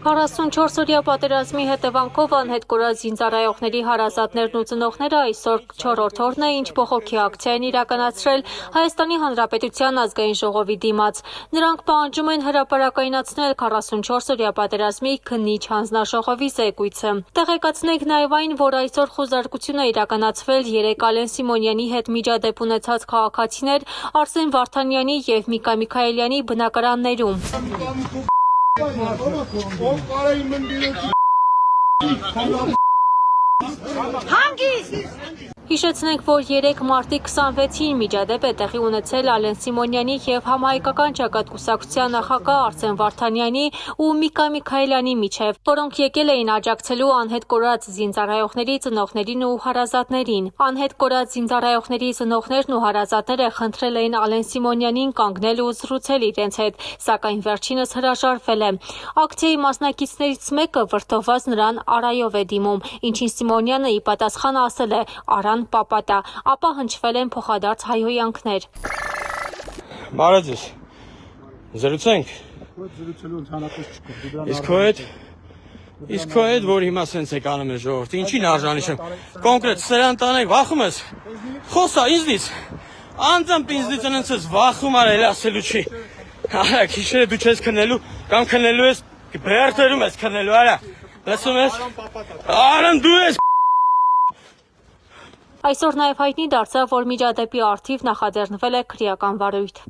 44-օրյա պատերազմի հետևանքով անհետ կորած զինծառայողների հարազատներն ու ծնողները այսօր 4-րդ օրն է, ինչ բողոքի ակցիա են իրականացրել Հայաստանի Հանրապետության ազգային ժողովի դիմաց։ Նրանք պահանջում են հրապարակայնացնել 44-օրյա պատերազմի քննիչ հանձնաժողովի զեկույցը։ Տեղեկացնենք նաև այն, որ այսօր խոզարկություն է իրականացվել 3 Ալեն Սիմոնյանի հետ միջադեպ ունեցած քաղաքացիներ Արսեն Վարդանյանի և Միկա Միքայելյանի բնակարաններում։ Հիշեցնենք, որ 3 մարտի 26-ին միջադեպ է տեղի ունեցել Ալեն Սիմոնյանի և Համահայկական ճակատ կուսակցության նախագահ Արսեն Վարդանյանի ու Միկա Միքայելյանի միջև, որոնք եկել էին աջակցելու անհետ կորած զինծառայողների ծնողներին ու հարազատներին։ Անհետ կորած զինծառայողների ծնողներն ու հարազատները խնդրել էին Ալեն Սիմոնյանին կանգնել ու զրուցել իրենց հետ, սակայն վերջինս հրաժարվել է։ Ակցիայի մասնակիցներից մեկը վրդովված նրան արայով է դիմում, ինչին Սիմոնյանը ի պատասխան ասել է «Արան պապատա», ապա հնչվել են փոխադարձ հայհոյանքներ։ Բարև ձեզ, զրուցենք։ Իսկ քո հետ, որ հիմա սենց եք անում ես ժողովրդի, ինչին արժանի չեմ։ Կոնկրետ սրան տանեք, վախում ես։ Խոսա ինձնից։ Անձամբ ինձնից ընենց ես վախում արել ասելու չի։ Արա, քիշերը դու չես քնելու, կամ քնելու ես, բերթերում ես քնելու, արա։ Լսում ես։ Արան դու ես։ Այսօր նաև հայտնի դարձավ, որ միջադեպի առթիվ նախաձեռնվել է քրեական վարույթ։